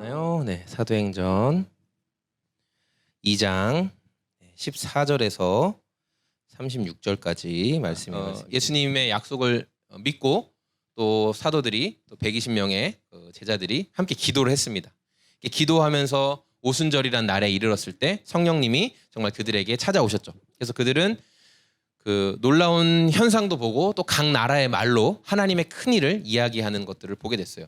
네, 사도행전 2장 14절에서 36절까지 말씀입니다. 예수님의 약속을 믿고 또 사도들이 또 120명의 제자들이 함께 기도를 했습니다. 기도하면서 오순절이란 날에 이르렀을 때 성령님이 정말 그들에게 찾아오셨죠. 그래서 그들은 그 놀라운 현상도 보고 또 각 나라의 말로 하나님의 큰 일을 이야기하는 것들을 보게 됐어요.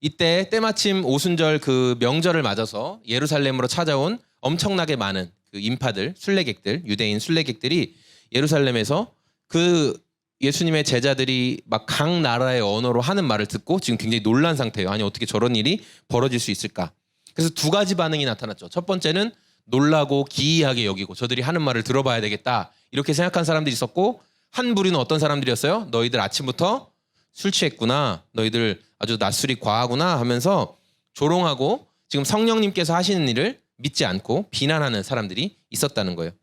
이때 때마침 오순절 그 명절을 맞아서 예루살렘으로 찾아온 엄청나게 많은 그 인파들, 순례객들, 유대인 순례객들이 예루살렘에서 그 예수님의 제자들이 막 각 나라의 언어로 하는 말을 듣고 지금 굉장히 놀란 상태예요. 아니 어떻게 저런 일이 벌어질 수 있을까? 그래서 두 가지 반응이 나타났죠. 첫 번째는 놀라고 기이하게 여기고 저들이 하는 말을 들어봐야 되겠다 이렇게 생각한 사람들이 있었고, 한 부류는 어떤 사람들이었어요? 너희들 아침부터 술 취했구나, 너희들 아주 낮술이 과하구나 하면서 조롱하고 지금 성령님께서 하시는 일을 믿지 않고 비난하는 사람들이 있었다는 거예요.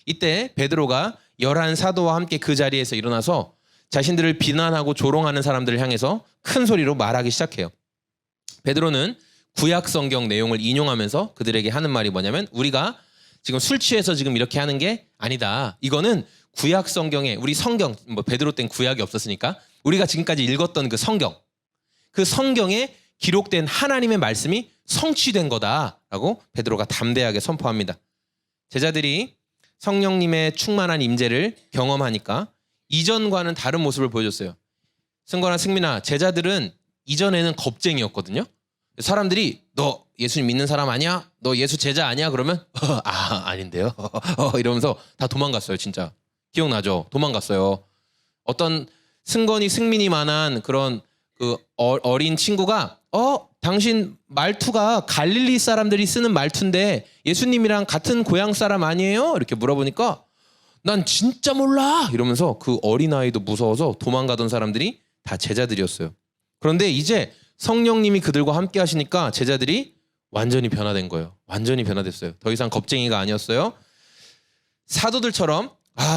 이때 베드로가 11 사도와 함께 그 자리에서 일어나서 자신들을 비난하고 조롱하는 사람들을 향해서 큰 소리로 말하기 시작해요. 베드로는 구약 성경 내용을 인용하면서 그들에게 하는 말이 뭐냐면, 우리가 지금 술 취해서 지금 이렇게 하는 게 아니다. 이거는 구약 성경에, 우리 성경, 베드로 땐 구약이 없었으니까 우리가 지금까지 읽었던 그 성경에 기록된 하나님의 말씀이 성취된 거다라고 베드로가 담대하게 선포합니다. 제자들이 성령님의 충만한 임재를 경험하니까 이전과는 다른 모습을 보여줬어요. 승관아, 승민아, 제자들은 이전에는 겁쟁이였거든요. 사람들이 너 예수님 믿는 사람 아니야? 너 예수 제자 아니야? 그러면 아닌데요. 이러면서 다 도망갔어요. 진짜 기억나죠? 도망갔어요. 어떤 승건이 승민이만한 그런 그 어린 친구가 당신 말투가 갈릴리 사람들이 쓰는 말투인데 예수님이랑 같은 고향 사람 아니에요? 이렇게 물어보니까 난 진짜 몰라 이러면서 그 어린아이도 무서워서 도망가던 사람들이 다 제자들이었어요. 그런데 이제 성령님이 그들과 함께 하시니까 제자들이 완전히 변화된 거예요. 완전히 변화됐어요. 더 이상 겁쟁이가 아니었어요. 사도들처럼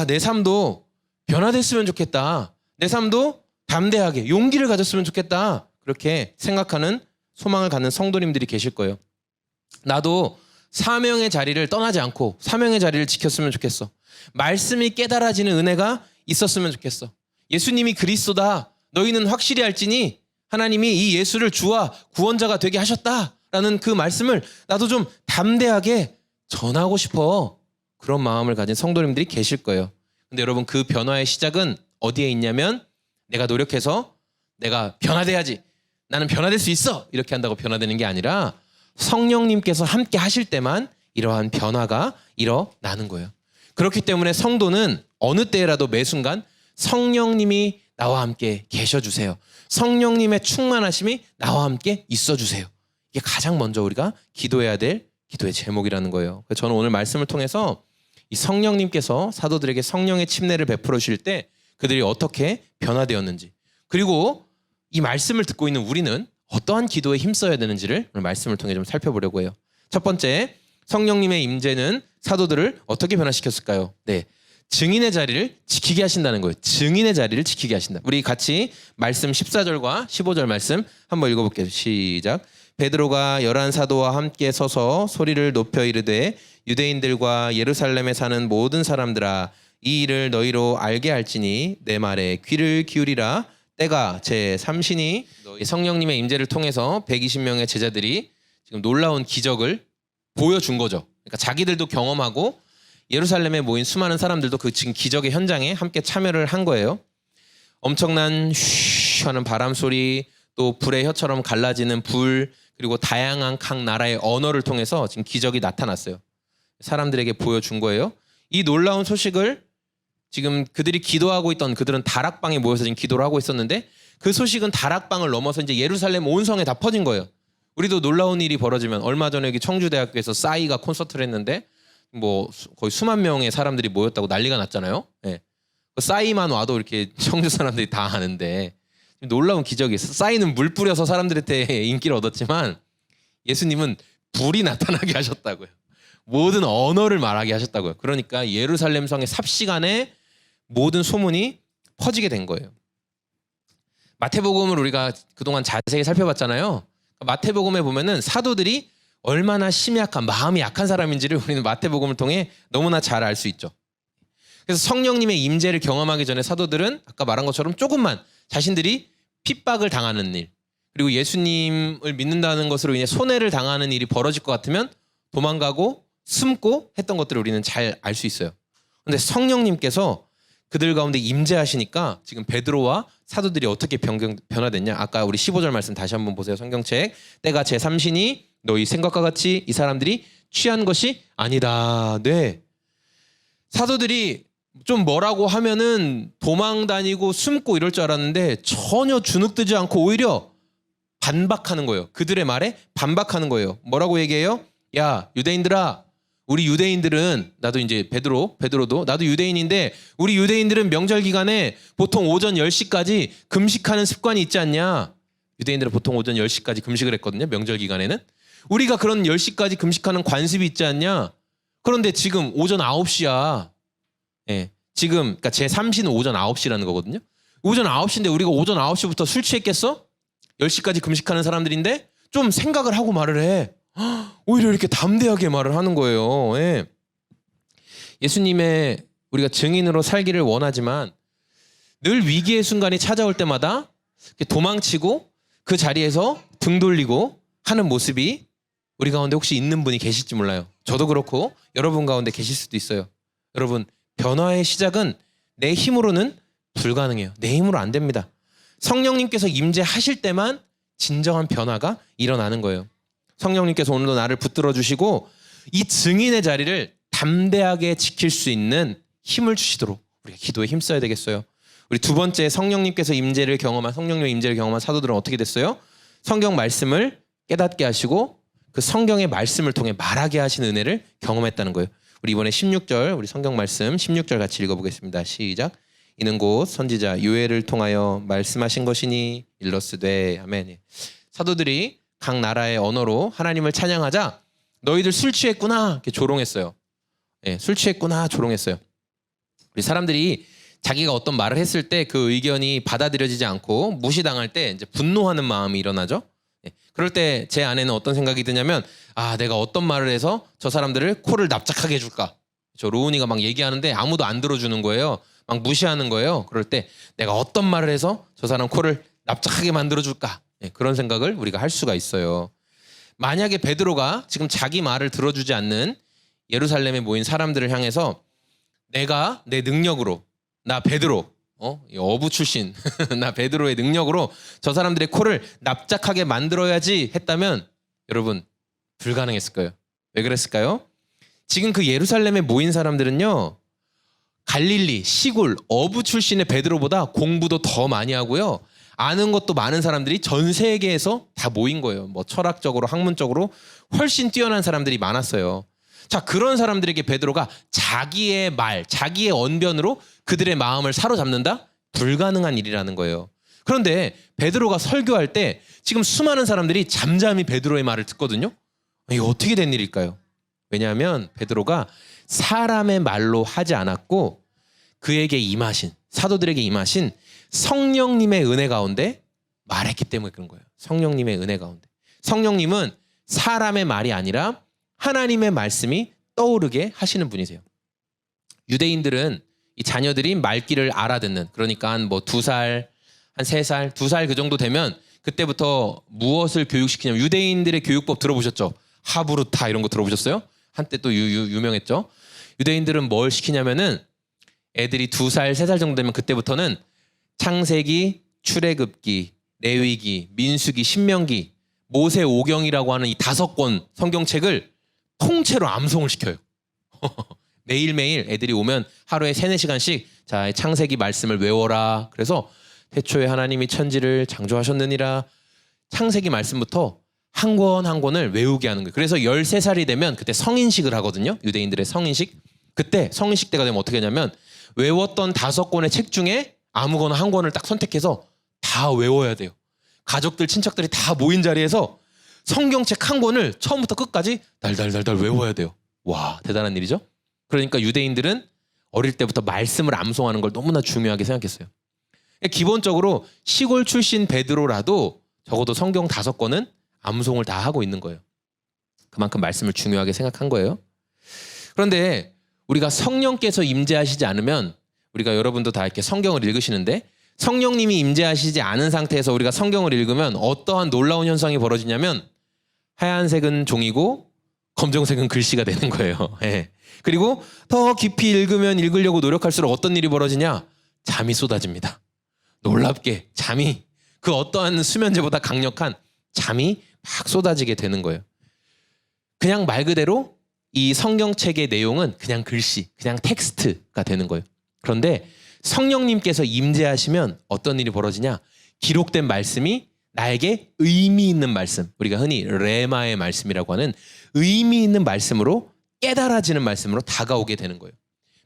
내 삶도 변화됐으면 좋겠다, 내 삶도 담대하게 용기를 가졌으면 좋겠다, 그렇게 생각하는 소망을 갖는 성도님들이 계실 거예요. 나도 사명의 자리를 떠나지 않고 사명의 자리를 지켰으면 좋겠어. 말씀이 깨달아지는 은혜가 있었으면 좋겠어. 예수님이 그리스도다, 너희는 확실히 알지니 하나님이 이 예수를 주와 구원자가 되게 하셨다라는 그 말씀을 나도 좀 담대하게 전하고 싶어. 그런 마음을 가진 성도님들이 계실 거예요. 근데 여러분, 그 변화의 시작은 어디에 있냐면, 내가 노력해서 내가 변화돼야지, 나는 변화될 수 있어, 이렇게 한다고 변화되는 게 아니라 성령님께서 함께 하실 때만 이러한 변화가 일어나는 거예요. 그렇기 때문에 성도는 어느 때라도 매 순간 성령님이 나와 함께 계셔주세요, 성령님의 충만하심이 나와 함께 있어주세요. 이게 가장 먼저 우리가 기도해야 될 기도의 제목이라는 거예요. 그래서 저는 오늘 말씀을 통해서 이 성령님께서 사도들에게 성령의 침례를 베풀어 주실 때 그들이 어떻게 변화되었는지, 그리고 이 말씀을 듣고 있는 우리는 어떠한 기도에 힘써야 되는지를 오늘 말씀을 통해 좀 살펴보려고 해요. 첫 번째, 성령님의 임재는 사도들을 어떻게 변화시켰을까요? 증인의 자리를 지키게 하신다는 거예요. 증인의 자리를 지키게 하신다. 우리 같이 말씀 14절과 15절 말씀 한번 읽어볼게요. 시작. 베드로가 11 사도와 함께 서서 소리를 높여 이르되, 유대인들과 예루살렘에 사는 모든 사람들아, 이 일을 너희로 알게 할지니 내 말에 귀를 기울이라. 때가 제3시니. 성령님의 임재를 통해서 120명의 제자들이 지금 놀라운 기적을 보여준 거죠. 그러니까 자기들도 경험하고 예루살렘에 모인 수많은 사람들도 그 지금 기적의 현장에 함께 참여를 한 거예요. 엄청난 쉬 하는 바람 소리, 또 불의 혀처럼 갈라지는 불, 그리고 다양한 각 나라의 언어를 통해서 지금 기적이 나타났어요. 사람들에게 보여준 거예요. 이 놀라운 소식을 지금 그들이 기도하고 있던, 그들은 다락방에 모여서 지금 기도를 하고 있었는데 그 소식은 다락방을 넘어서 이제 예루살렘 온 성에 다 퍼진 거예요. 우리도 놀라운 일이 벌어지면, 얼마 전에 여기 청주대학교에서 싸이가 콘서트를 했는데 거의 수만 명의 사람들이 모였다고 난리가 났잖아요. 싸이만 와도 이렇게 청주 사람들이 다 아는데 놀라운 기적이 있어요. 싸이는 물 뿌려서 사람들한테 인기를 얻었지만 예수님은 불이 나타나게 하셨다고요. 모든 언어를 말하게 하셨다고요. 그러니까 예루살렘 성의 삽시간에 모든 소문이 퍼지게 된 거예요. 마태복음을 우리가 그동안 자세히 살펴봤잖아요. 마태복음에 보면은 사도들이 얼마나 심약한, 마음이 약한 사람인지를 우리는 마태복음을 통해 너무나 잘 알 수 있죠. 그래서 성령님의 임재를 경험하기 전에 사도들은 아까 말한 것처럼 조금만 자신들이 핍박을 당하는 일, 그리고 예수님을 믿는다는 것으로 인해 손해를 당하는 일이 벌어질 것 같으면 도망가고 숨고 했던 것들을 우리는 잘 알 수 있어요. 그런데 성령님께서 그들 가운데 임재하시니까 지금 베드로와 사도들이 어떻게 변화됐냐. 아까 우리 15절 말씀 다시 한번 보세요. 성경책. 때가 제3시니 너희 생각과 같이 이 사람들이 취한 것이 아니다. 네. 사도들이 좀 뭐라고 하면은 도망 다니고 숨고 이럴 줄 알았는데 전혀 주눅들지 않고 오히려 반박하는 거예요. 그들의 말에 반박하는 거예요. 뭐라고 얘기해요? 야, 유대인들아, 우리 유대인들은, 나도 이제 베드로도 나도 유대인인데 우리 유대인들은 명절 기간에 보통 오전 10시까지 금식하는 습관이 있지 않냐? 유대인들은 보통 오전 10시까지 금식을 했거든요. 명절 기간에는. 우리가 그런 10시까지 금식하는 관습이 있지 않냐? 그런데 지금 오전 9시야. 예. 지금 그러니까 제3시는 오전 9시라는 거거든요. 오전 9시인데 우리가 오전 9시부터 술 취했겠어? 10시까지 금식하는 사람들인데 좀 생각을 하고 말을 해. 오히려 이렇게 담대하게 말을 하는 거예요. 예. 예수님의 우리가 증인으로 살기를 원하지만 늘 위기의 순간이 찾아올 때마다 도망치고 그 자리에서 등 돌리고 하는 모습이 우리 가운데 혹시 있는 분이 계실지 몰라요. 저도 그렇고 여러분 가운데 계실 수도 있어요. 여러분, 변화의 시작은 내 힘으로는 불가능해요. 내 힘으로 안 됩니다. 성령님께서 임재하실 때만 진정한 변화가 일어나는 거예요. 성령님께서 오늘도 나를 붙들어 주시고 이 증인의 자리를 담대하게 지킬 수 있는 힘을 주시도록 우리가 기도에 힘써야 되겠어요. 우리 두 번째 성령님께서 성령님의 임재를 경험한 사도들은 어떻게 됐어요? 성경 말씀을 깨닫게 하시고 그 성경의 말씀을 통해 말하게 하신 은혜를 경험했다는 거예요. 우리 이번에 16절, 우리 성경 말씀 16절 같이 읽어보겠습니다. 시작. 이는 곧 선지자 요엘을 통하여 말씀하신 것이니 일러스되. 아멘. 사도들이 각 나라의 언어로 하나님을 찬양하자 너희들 술 취했구나 이렇게 조롱했어요. 예, 술 취했구나 조롱했어요. 우리 사람들이 자기가 어떤 말을 했을 때 그 의견이 받아들여지지 않고 무시당할 때 이제 분노하는 마음이 일어나죠. 예, 그럴 때 제 안에는 어떤 생각이 드냐면 내가 어떤 말을 해서 저 사람들을 코를 납작하게 해줄까. 저 로운이가 막 얘기하는데 아무도 안 들어주는 거예요. 막 무시하는 거예요. 그럴 때 내가 어떤 말을 해서 저 사람 코를 납작하게 만들어줄까. 예, 그런 생각을 우리가 할 수가 있어요. 만약에 베드로가 지금 자기 말을 들어주지 않는 예루살렘에 모인 사람들을 향해서 내가 내 능력으로, 나 베드로, 어부 출신 나 베드로의 능력으로 저 사람들의 코를 납작하게 만들어야지 했다면 여러분 불가능했을 거예요. 왜 그랬을까요? 지금 그 예루살렘에 모인 사람들은요, 갈릴리 시골 어부 출신의 베드로보다 공부도 더 많이 하고요, 아는 것도 많은 사람들이 전 세계에서 다 모인 거예요. 뭐 철학적으로, 학문적으로 훨씬 뛰어난 사람들이 많았어요. 자, 그런 사람들에게 베드로가 자기의 말, 자기의 언변으로 그들의 마음을 사로잡는다? 불가능한 일이라는 거예요. 그런데 베드로가 설교할 때 지금 수많은 사람들이 잠잠히 베드로의 말을 듣거든요. 이게 어떻게 된 일일까요? 왜냐하면 베드로가 사람의 말로 하지 않았고 그에게 임하신, 사도들에게 임하신 성령님의 은혜 가운데 말했기 때문에 그런 거예요. 성령님의 은혜 가운데. 성령님은 사람의 말이 아니라 하나님의 말씀이 떠오르게 하시는 분이세요. 유대인들은 이 자녀들이 말귀를 알아듣는, 그러니까 뭐 2살, 한 3살, 2살 그 정도 되면 그때부터 무엇을 교육시키냐면, 유대인들의 교육법 들어보셨죠? 하브루타 이런 거 들어보셨어요? 한때 또 유명했죠. 유대인들은 뭘 시키냐면은 애들이 2살, 3살 정도 되면 그때부터는 창세기, 출애굽기, 레위기, 민수기, 신명기, 모세 오경이라고 하는 이 5권 성경책을 통째로 암송을 시켜요. 매일매일 애들이 오면 하루에 3-4시간씩 자, 창세기 말씀을 외워라. 그래서 태초에 하나님이 천지를 창조하셨느니라. 창세기 말씀부터 한 권 한 권을 외우게 하는 거예요. 그래서 13살이 되면 그때 성인식을 하거든요. 유대인들의 성인식. 그때 성인식 때가 되면 어떻게 하냐면 외웠던 5권의 책 중에 아무거나 한 권을 딱 선택해서 다 외워야 돼요. 가족들, 친척들이 다 모인 자리에서 성경책 한 권을 처음부터 끝까지 달달달달 외워야 돼요. 와, 대단한 일이죠. 그러니까 유대인들은 어릴 때부터 말씀을 암송하는 걸 너무나 중요하게 생각했어요. 기본적으로 시골 출신 베드로라도 적어도 성경 5권은 암송을 다 하고 있는 거예요. 그만큼 말씀을 중요하게 생각한 거예요. 그런데 우리가 성령께서 임재하시지 않으면, 우리가 여러분도 다 이렇게 성경을 읽으시는데 성령님이 임재하시지 않은 상태에서 우리가 성경을 읽으면 어떠한 놀라운 현상이 벌어지냐면 하얀색은 종이고 검정색은 글씨가 되는 거예요. 예. 그리고 더 깊이 읽으면 읽으려고 노력할수록 어떤 일이 벌어지냐? 잠이 쏟아집니다. 놀랍게 잠이, 그 어떠한 수면제보다 강력한 잠이 막 쏟아지게 되는 거예요. 그냥 말 그대로 이 성경책의 내용은 그냥 글씨, 그냥 텍스트가 되는 거예요. 그런데 성령님께서 임재하시면 어떤 일이 벌어지냐? 기록된 말씀이 나에게 의미 있는 말씀, 우리가 흔히 레마의 말씀이라고 하는 의미 있는 말씀으로, 깨달아지는 말씀으로 다가오게 되는 거예요.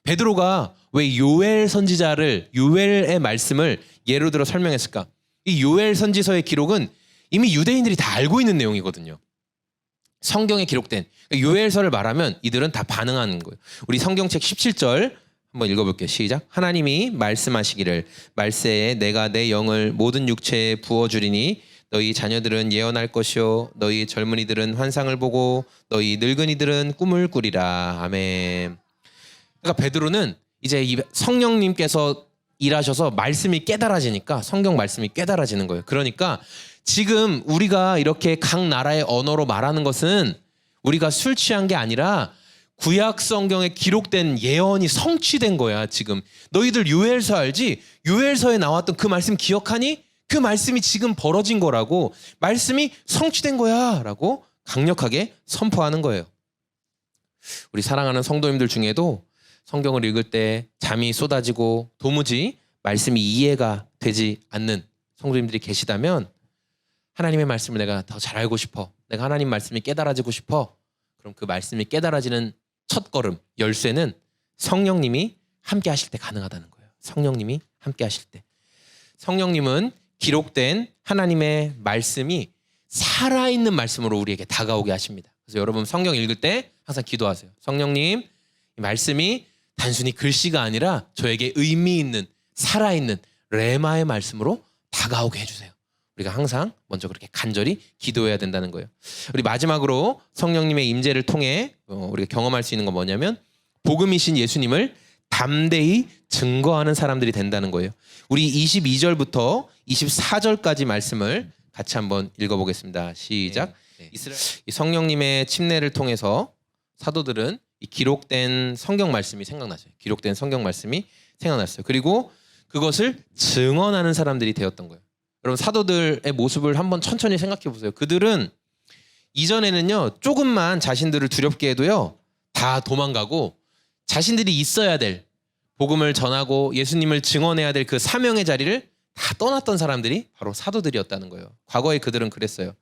베드로가 왜 요엘 선지자를, 요엘의 말씀을 예로 들어 설명했을까? 이 요엘 선지서의 기록은 이미 유대인들이 다 알고 있는 내용이거든요. 성경에 기록된 요엘서를 말하면 이들은 다 반응하는 거예요. 우리 성경책 17절 한번 읽어볼게요. 시작. 하나님이 말씀하시기를 말세에 내가 내 영을 모든 육체에 부어주리니 너희 자녀들은 예언할 것이요 너희 젊은이들은 환상을 보고 너희 늙은이들은 꿈을 꾸리라. 아멘. 그러니까 베드로는 이제 이 성령님께서 일하셔서 말씀이 깨달아지니까, 성경 말씀이 깨달아지는 거예요. 그러니까 지금 우리가 이렇게 각 나라의 언어로 말하는 것은 우리가 술 취한 게 아니라 구약 성경에 기록된 예언이 성취된 거야. 지금 너희들 요엘서 알지? 요엘서에 나왔던 그 말씀 기억하니? 그 말씀이 지금 벌어진 거라고, 말씀이 성취된 거야 라고 강력하게 선포하는 거예요. 우리 사랑하는 성도님들 중에도 성경을 읽을 때 잠이 쏟아지고 도무지 말씀이 이해가 되지 않는 성도님들이 계시다면, 하나님의 말씀을 내가 더 잘 알고 싶어, 내가 하나님 말씀이 깨달아지고 싶어, 그럼 그 말씀이 깨달아지는 첫걸음, 열쇠는 성령님이 함께 하실 때 가능하다는 거예요. 성령님이 함께 하실 때. 성령님은 기록된 하나님의 말씀이 살아있는 말씀으로 우리에게 다가오게 하십니다. 그래서 여러분 성경 읽을 때 항상 기도하세요. 성령님, 이 말씀이 단순히 글씨가 아니라 저에게 의미 있는 살아있는 레마의 말씀으로 다가오게 해주세요. 우리가 항상 먼저 그렇게 간절히 기도해야 된다는 거예요. 우리 마지막으로 성령님의 임재를 통해 우리가 경험할 수 있는 건 뭐냐면 복음이신 예수님을 담대히 증거하는 사람들이 된다는 거예요. 우리 22절부터 24절까지 말씀을 같이 한번 읽어보겠습니다. 시작. 이 성령님의 침례를 통해서 사도들은 이 기록된 성경 말씀이 생각났어요. 기록된 성경 말씀이 생각났어요. 그리고 그것을 증언하는 사람들이 되었던 거예요. 여러분 사도들의 모습을 한번 천천히 생각해 보세요. 그들은 이전에는요 조금만 자신들을 두렵게 해도요 다 도망가고 자신들이 있어야 될, 복음을 전하고 예수님을 증언해야 될 그 사명의 자리를 다 떠났던 사람들이 바로 사도들이었다는 거예요. 과거에 그들은 그랬어요.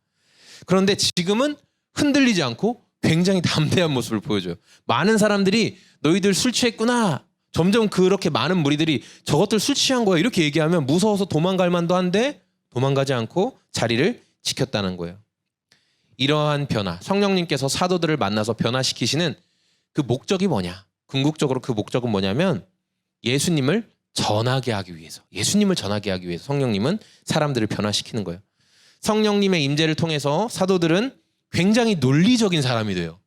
그런데 지금은 흔들리지 않고 굉장히 담대한 모습을 보여줘요. 많은 사람들이 너희들 술 취했구나, 점점 그렇게 많은 무리들이 저것들 술 취한 거야 이렇게 얘기하면 무서워서 도망갈 만도 한데 도망가지 않고 자리를 지켰다는 거예요. 이러한 변화, 성령님께서 사도들을 만나서 변화시키시는 그 목적이 뭐냐? 궁극적으로 그 목적은 뭐냐면 예수님을 전하게 하기 위해서, 예수님을 전하게 하기 위해서 성령님은 사람들을 변화시키는 거예요. 성령님의 임재를 통해서 사도들은 굉장히 논리적인 사람이 돼요.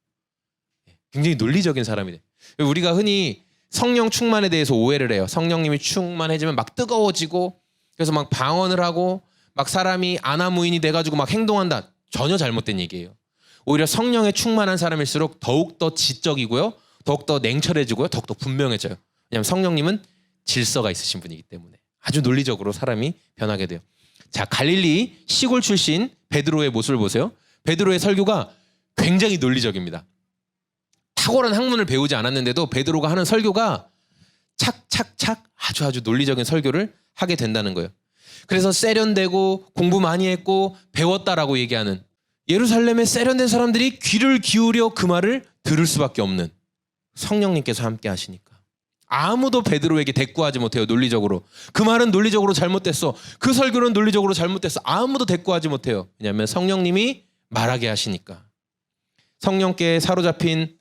굉장히 논리적인 사람이 돼요. 우리가 흔히 성령 충만에 대해서 오해를 해요. 성령님이 충만해지면 막 뜨거워지고 그래서 막 방언을 하고 막 사람이 아나무인이 돼가지고 막 행동한다. 전혀 잘못된 얘기예요. 오히려 성령에 충만한 사람일수록 더욱더 지적이고요. 더욱더 냉철해지고요. 더욱더 분명해져요. 왜냐하면 성령님은 질서가 있으신 분이기 때문에 아주 논리적으로 사람이 변하게 돼요. 자, 갈릴리 시골 출신 베드로의 모습을 보세요. 베드로의 설교가 굉장히 논리적입니다. 탁월한 학문을 배우지 않았는데도 베드로가 하는 설교가 착착착 아주 논리적인 설교를 하게 된다는 거예요. 그래서 세련되고 공부 많이 했고 배웠다라고 얘기하는, 예루살렘에 세련된 사람들이 귀를 기울여 그 말을 들을 수밖에 없는 성령님께서 함께 하시니까 아무도 베드로에게 대꾸하지 못해요. 논리적으로 그 말은 논리적으로 잘못됐어, 그 설교는 논리적으로 잘못됐어, 아무도 대꾸하지 못해요. 왜냐하면 성령님이 말하게 하시니까. 성령께 사로잡힌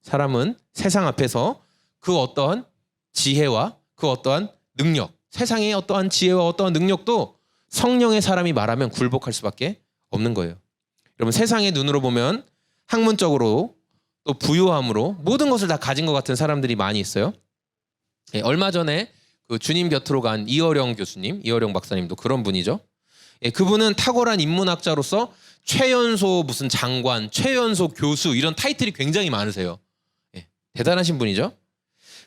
사람은 세상 앞에서 그 어떠한 지혜와 그 어떠한 능력, 세상의 어떠한 지혜와 어떠한 능력도 성령의 사람이 말하면 굴복할 수밖에 없는 거예요. 여러분 세상의 눈으로 보면 학문적으로 또 부유함으로 모든 것을 다 가진 것 같은 사람들이 많이 있어요. 예, 얼마 전에 그 주님 곁으로 간 이어령 교수님, 이어령 박사님도 그런 분이죠. 예, 그분은 탁월한 인문학자로서 최연소 무슨 장관, 최연소 교수 이런 타이틀이 굉장히 많으세요. 예, 대단하신 분이죠.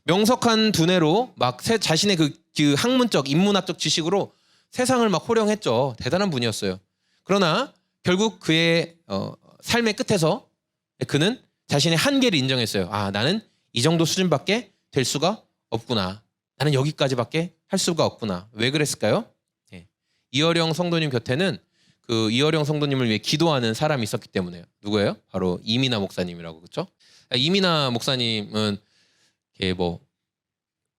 명석한 두뇌로 막 자신의 그 학문적, 인문학적 지식으로 세상을 막 호령했죠. 대단한 분이었어요. 그러나 결국 그의 삶의 끝에서 그는 자신의 한계를 인정했어요. 아, 나는 이 정도 수준밖에 될 수가 없구나. 나는 여기까지밖에 할 수가 없구나. 왜 그랬을까요? 예. 이어령 성도님 곁에는 그 이어령 성도님을 위해 기도하는 사람이 있었기 때문에요. 누구예요? 바로 이민아 목사님이라고. 그렇죠? 이민아 목사님은 이렇게 뭐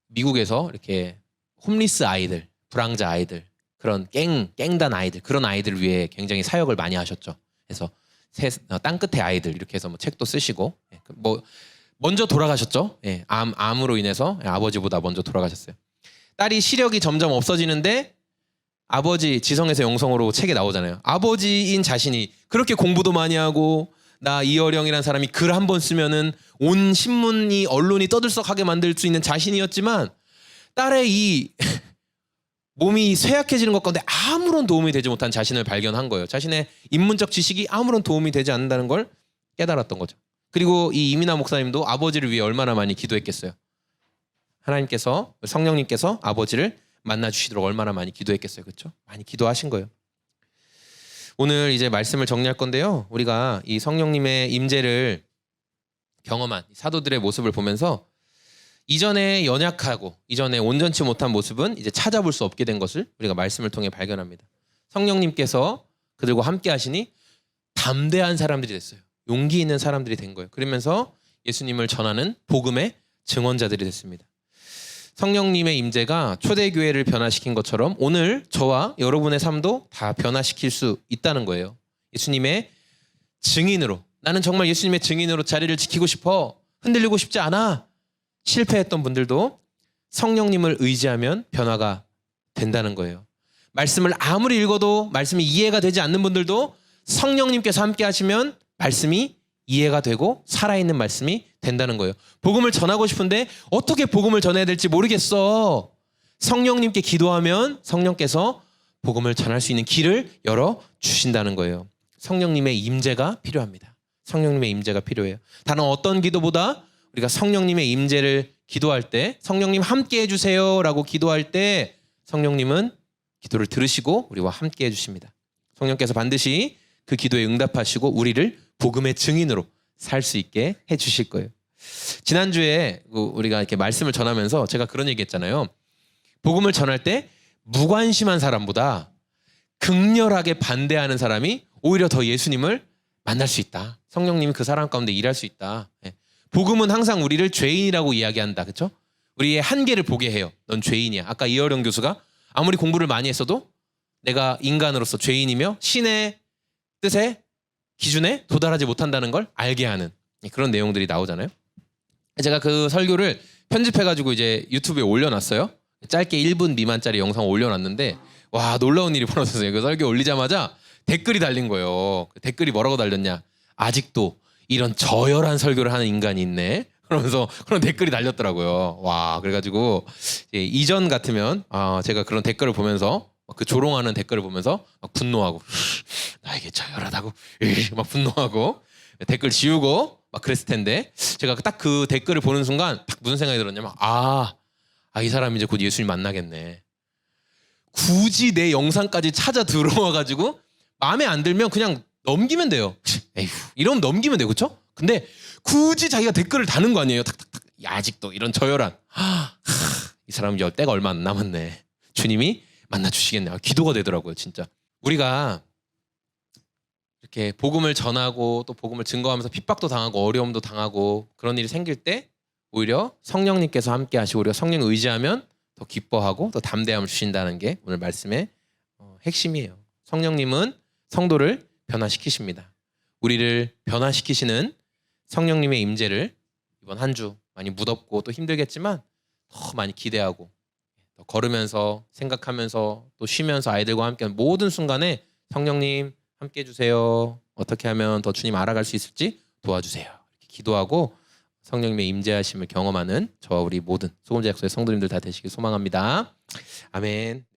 미국에서 이렇게 홈리스 아이들, 불황자 아이들, 그런 깽단 아이들, 그런 아이들을 위해 굉장히 사역을 많이 하셨죠. 그래서 땅끝의 아이들 이렇게 해서 뭐 책도 쓰시고, 뭐 먼저 돌아가셨죠. 예, 암으로 인해서 아버지보다 먼저 돌아가셨어요. 딸이 시력이 점점 없어지는데 아버지 지성에서 영성으로 책에 나오잖아요. 아버지인 자신이 그렇게 공부도 많이 하고 나 이어령이라는 사람이 글 한 번 쓰면은 온 신문이 언론이 떠들썩하게 만들 수 있는 자신이었지만 딸의 이 몸이 쇠약해지는 것 가운데 아무런 도움이 되지 못한 자신을 발견한 거예요. 자신의 인문적 지식이 아무런 도움이 되지 않는다는 걸 깨달았던 거죠. 그리고 이 이민아 목사님도 아버지를 위해 얼마나 많이 기도했겠어요. 하나님께서, 성령님께서 아버지를 만나주시도록 얼마나 많이 기도했겠어요. 그렇죠? 많이 기도하신 거예요. 오늘 이제 말씀을 정리할 건데요. 우리가 이 성령님의 임재를 경험한 사도들의 모습을 보면서 이전에 연약하고 이전에 온전치 못한 모습은 이제 찾아볼 수 없게 된 것을 우리가 말씀을 통해 발견합니다. 성령님께서 그들과 함께 하시니 담대한 사람들이 됐어요. 용기 있는 사람들이 된 거예요. 그러면서 예수님을 전하는 복음의 증언자들이 됐습니다. 성령님의 임재가 초대교회를 변화시킨 것처럼 오늘 저와 여러분의 삶도 다 변화시킬 수 있다는 거예요. 예수님의 증인으로, 나는 정말 예수님의 증인으로 자리를 지키고 싶어, 흔들리고 싶지 않아, 실패했던 분들도 성령님을 의지하면 변화가 된다는 거예요. 말씀을 아무리 읽어도 말씀이 이해가 되지 않는 분들도 성령님께서 함께 하시면 말씀이 이해가 되고 살아있는 말씀이 된다는 거예요. 복음을 전하고 싶은데 어떻게 복음을 전해야 될지 모르겠어. 성령님께 기도하면 성령께서 복음을 전할 수 있는 길을 열어주신다는 거예요. 성령님의 임재가 필요합니다. 성령님의 임재가 필요해요. 다른 어떤 기도보다 우리가 성령님의 임재를 기도할 때 성령님 함께 해주세요 라고 기도할 때 성령님은 기도를 들으시고 우리와 함께 해주십니다. 성령께서 반드시 그 기도에 응답하시고 우리를 복음의 증인으로 살 수 있게 해주실 거예요. 지난주에 우리가 이렇게 말씀을 전하면서 제가 그런 얘기 했잖아요. 복음을 전할 때 무관심한 사람보다 극렬하게 반대하는 사람이 오히려 더 예수님을 만날 수 있다. 성령님이 그 사람 가운데 일할 수 있다. 복음은 항상 우리를 죄인이라고 이야기한다. 그렇죠? 우리의 한계를 보게 해요. 넌 죄인이야. 아까 이어령 교수가 아무리 공부를 많이 했어도 내가 인간으로서 죄인이며 신의 뜻에 기준에 도달하지 못한다는 걸 알게 하는 그런 내용들이 나오잖아요. 제가 그 설교를 편집해가지고 이제 유튜브에 올려놨어요. 짧게 1분 미만짜리 영상 올려놨는데 와, 놀라운 일이 벌어졌어요. 그 설교 올리자마자 댓글이 달린 거예요. 그 댓글이 뭐라고 달렸냐? 아직도 이런 저열한 설교를 하는 인간이 있네. 그러면서 그런 댓글이 달렸더라고요. 와, 그래가지고 이전 같으면 제가 그런 댓글을 보면서 그 조롱하는 댓글을 보면서 막 분노하고 나에게 저열하다고 막 분노하고 댓글 지우고 막 그랬을 텐데 제가 딱 그 댓글을 보는 순간 딱 무슨 생각이 들었냐면 이 사람이 이제 곧 예수님 만나겠네. 굳이 내 영상까지 찾아 들어와가지고 마음에 안 들면 그냥 넘기면 돼요. 에휴, 이러면 넘기면 돼요. 그렇죠? 근데 굳이 자기가 댓글을 다는 거 아니에요. 탁탁탁. 야, 아직도 이런 저열한 이 사람 이제 때가 얼마 안 남았네. 주님이 만나주시겠네. 기도가 되더라고요. 진짜 우리가 이렇게 복음을 전하고 또 복음을 증거하면서 핍박도 당하고 어려움도 당하고 그런 일이 생길 때 오히려 성령님께서 함께 하시고 우리가 성령 의지하면 더 기뻐하고 더 담대함을 주신다는 게 오늘 말씀의 핵심이에요. 성령님은 성도를 변화시키십니다. 우리를 변화시키시는 성령님의 임재를 이번 한 주 많이 무덥고 또 힘들겠지만 더 많이 기대하고 더 걸으면서 생각하면서 또 쉬면서 아이들과 함께 모든 순간에 성령님 함께 해주세요. 어떻게 하면 더 주님 알아갈 수 있을지 도와주세요. 이렇게 기도하고 성령님의 임재하심을 경험하는 저와 우리 모든 소금제 약소의 성도님들 다 되시길 소망합니다. 아멘.